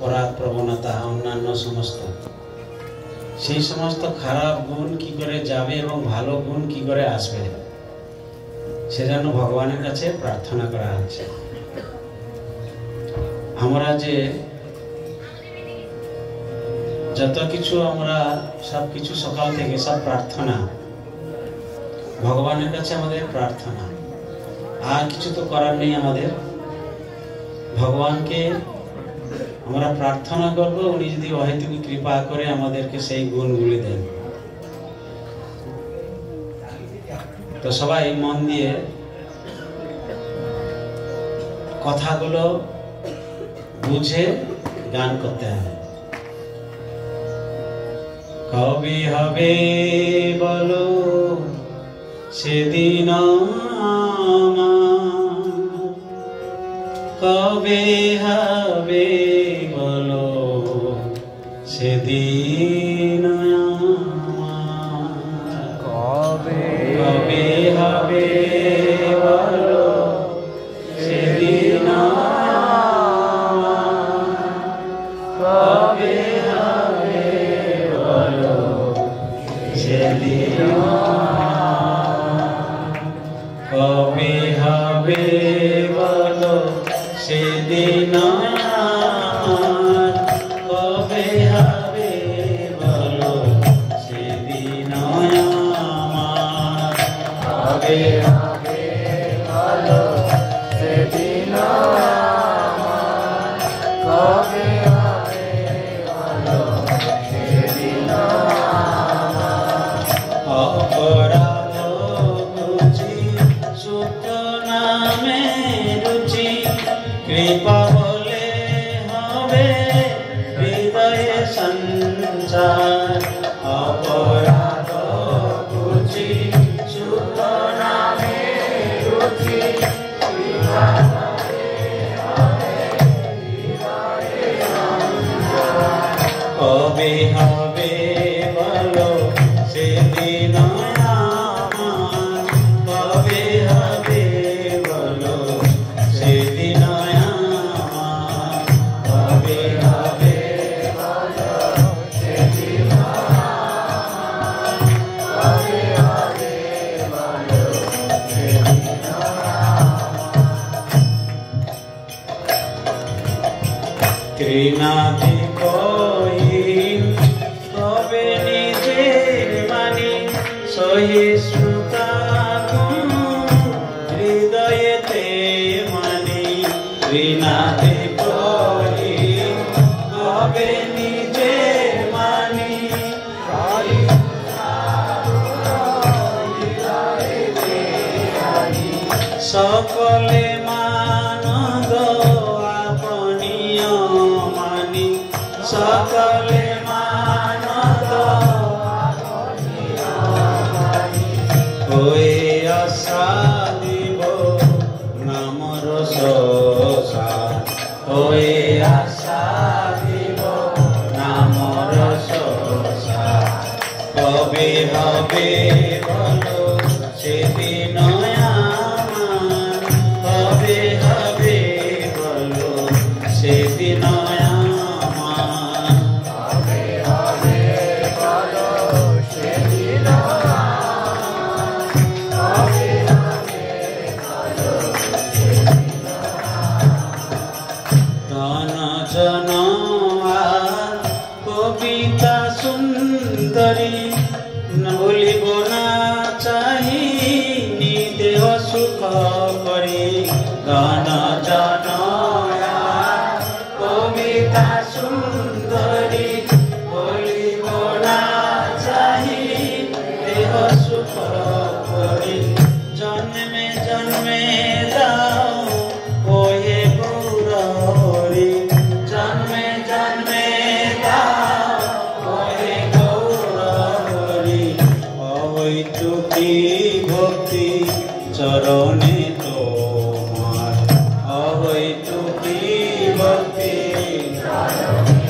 अपराध प्रवणता अन्यान्य समस्त সেই সমস্ত খারাপ গুণ কি করে যাবে এবং ভালো গুণ কি করে আসবে সেজন্য ভগবানের কাছে প্রার্থনা করা হচ্ছে। আমরা যে যত কিছু আমরা সব কিছু সকাল থেকে সব প্রার্থনা ভগবানের কাছে আমাদের প্রার্থনা, আর কিছু তো করার নেই আমাদের। ভগবানকে আমরা প্রার্থনা করব, উনি যদি অহেতুক কৃপা করে আমাদেরকে সেই গুণগুলি দেন। তো সবাই মন দিয়ে কথাগুলো বুঝে গান করতে হবে। কবে হবে বলো সেদিন কবে হবে বলো সেদিন কবে কবে হবে বলো সেদিন কবে হবে বলো সেদিন কবে হবে বলো সেদিন কবে হবে বলো সেদিন কবে হবে বলো সেদিন কবে হবে বলো সেদিন অপরাধ বুঝি সুখ নামে রুচি কৃপা বলে হবে হৃদয়ে সঞ্চার। অপরাধ বুঝি সুখ নামে রুচি কৃপা বলে হবে হৃদয়ে সঞ্চার। কবে হবে বলো সেদিন কবে হবে বলো সেদিন কবে হবে বলো সেদিন কবে হবে বলো সেদিন। ত্রিনাথি কহিন কবে নিজে মানি সহিষ্ণুতা হৃদয়েতে মানি। ত্রিনাথি কহিন কবে নিজে মানি সকলে মানন্দ আপনিও মানি। সকলে মানন্দ আপনিও মানি। হয়ে আশা দিব নামর সসা। হয়ে আশা দিব নামর সসা। কবে হবে বলো সেদিন কবে হবে বলো সেদিন কবে হবে বলো সেদিন কবে হবে বলো সেদিন। ধন জন আর কবিতা সুন্দরী ভুলিব না চাহি দেহ সুখ করি। ধন জন কবিতা সুন্দরী ভুলিব না চাহি দেহ সুখ করি। জন্মে জন্মে দাও ওহে গৌরহরি। জন্মে জন্মে দাও ওহে গৌরহরি। অহৈতুকী ভক্তি চরণে তোমার। অহৈতুকী ভক্তি চরণে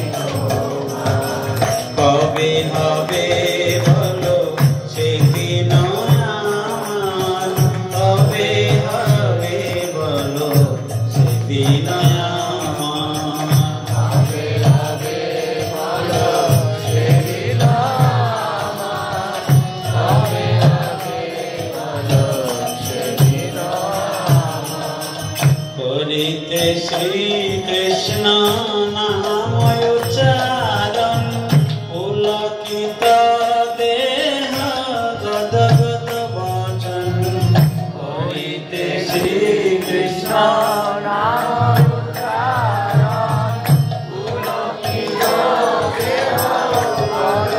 শ্রী কৃষ্ণ নাম উচ্চারণ পুলকিত দেহ গদগদ বচন হইতে শ্রী কৃষ্ণ নাম উচ্চারণ পুলকিত দেহ গদগদ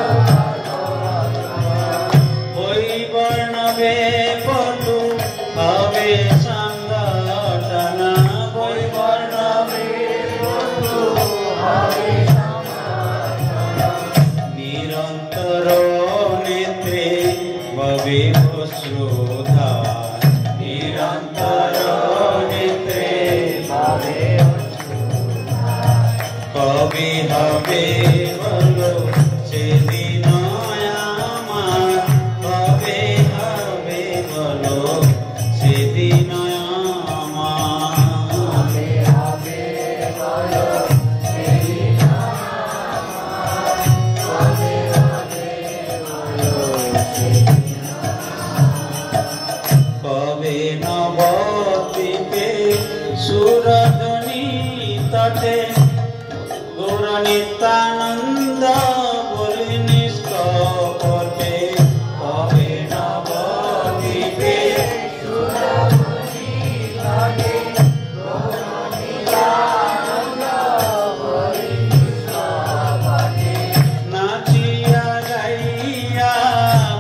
বচন ওই বর্ণবে পটু হবে নিরন্তর নেত্রে ভবে অশ্রুধা নিরন্তর নেত্রে ভবে কবে হবে বলো সেদিন আমার কবে হবে বলো সেদিন কবে নবদ্বীপে সুরধনী তটে গৌর নিত্যানন্দ বলি নিষ্কপটে কবে নবদ্বীপে সুরধনী তটে গৌর নিত্যানন্দ বলি নিষ্কপটে নাচিয়া গাইয়া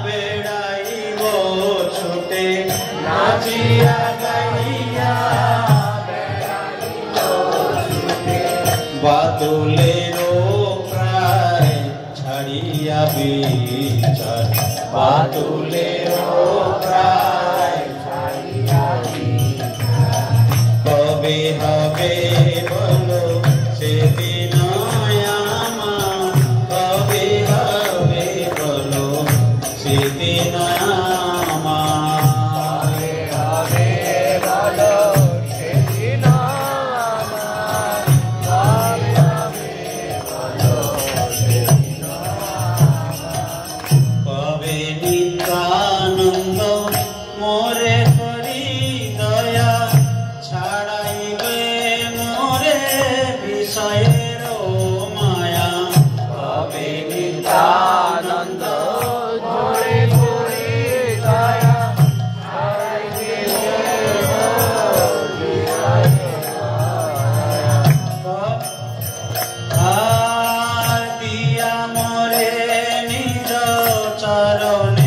বেড়াইব ছুটে নাচিয়া গাইয়া বেড়াইব ছুটে বাদলেরও প্রায় ছাড়িয়া বিচার বাদলেরও প্রায় ছাড়িয়া বিচার কবে হবে বলো সেদিন আমার কবে হবে বলো সেদিন নিত্যানন্দ মোরে করি দয়া ছাড়াইবে মোরে বিষয়ের মায়া কবে নিত্যানন্দ মোরে করি দয়া ছাড়াইবে আর দিয়া মোরে নিজ চরণে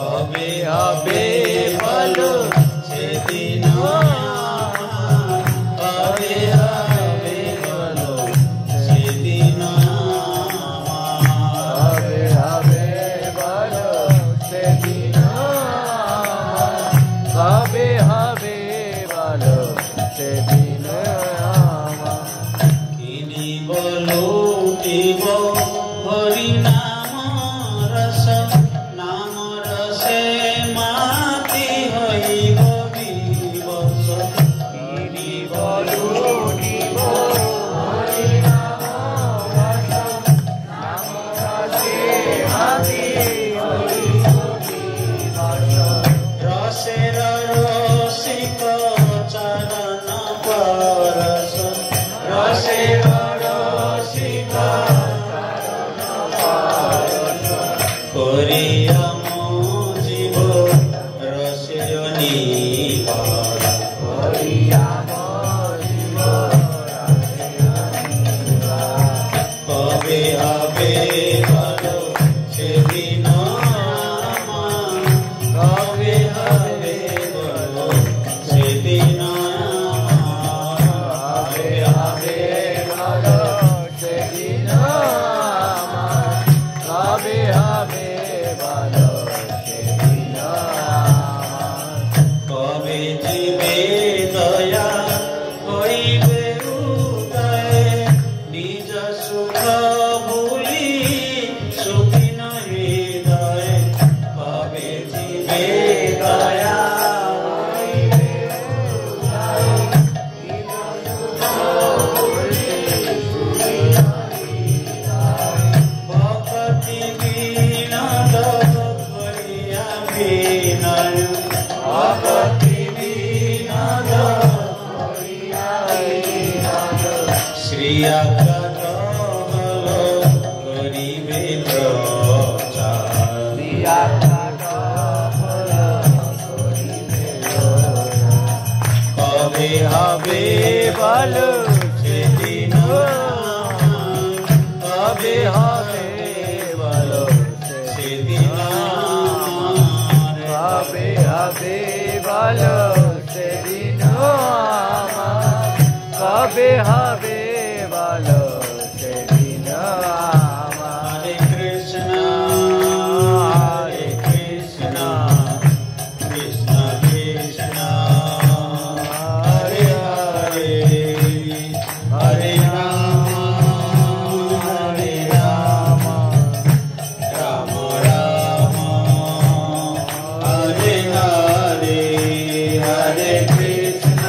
কবে হবে বলো সেদিন কবে হবে বলো সেদিন কবে হবে বলো সেদিন কবে হবে বলো সেদিন কিনিব লুটিব হরি নাম রস নাম রসে মাতি হইব বিবশ কিনিব লুটিব হরি নাম রস নাম রসে মাতি হইব বিবশ রসের রসিক চরণ পরশ রসের রসিক কবে হবে বলো সেদিন, কবে হবে বলো সেদিন, কবে হবে বলো সেদিন, কবে হবে বলো সেদিন। হরে কৃষ্ণ হরে কৃষ্ণ কৃষ্ণ কৃষ্ণ হরে হরে, হরে রাম হরে রাম, রাম রাম হরে হরে, হরে কৃষ্ণ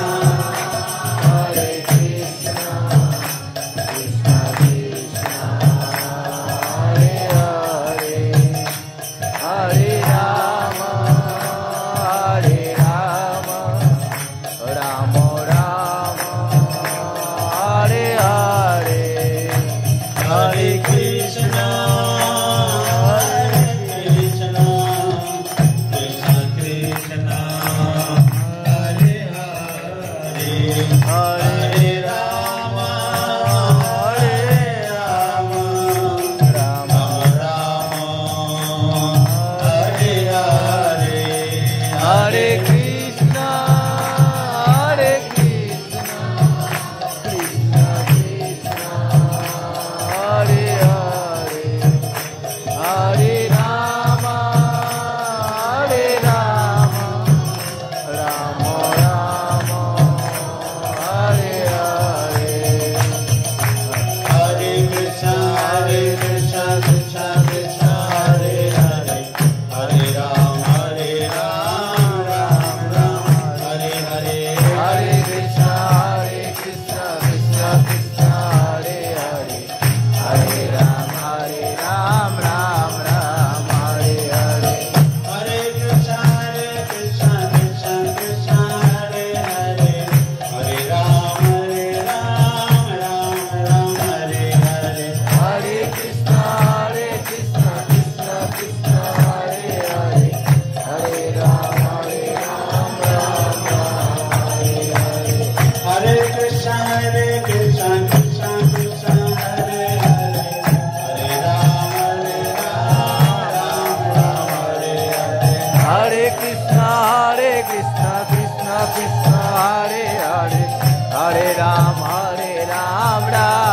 হরে কৃষ্ণ কৃষ্ণ কৃষ্ণ হরে হরে, হরে রাম হরে রাম, রাম রাম হরে হরে, হরে কৃষ্ণ হরে কৃষ্ণ কৃষ্ণ কৃষ্ণ হরে হরে, হরে রাম হরে রাম, রাম রাম হরে হরে, হরে কৃষ্ণ হরে কৃষ্ণ কৃষ্ণ কৃষ্ণ হরে হরে, হরে রাম হরে রাম, রাম রাম হরে হরে, হরে কৃষ্ণ কৃষ্ণ কৃষ্ণ হরে হরে, হরে রাম রাম রাম হরে হরে, হরে কৃষ্ণ কৃষ্ণ কৃষ্ণ হরে হরে, হরে রাম রাম রাম হরে হরে, হরে কৃষ্ণ কৃষ্ণ কৃষ্ণ হরে হরে, হরে রাম রাম রাম হরে হরে, হরে কৃষ্ণ কৃষ্ণ কৃষ্ণ হরে হরে, হরে রাম রাম হরে হরে, হরে কৃষ্ণ কৃষ্ণ কৃষ্ণ হরে হরে, হরে রাম রাম হরে হরে, হরে কৃষ্ণ কৃষ্ণ কৃষ্ণ হরে হরে, হরে রাম রাম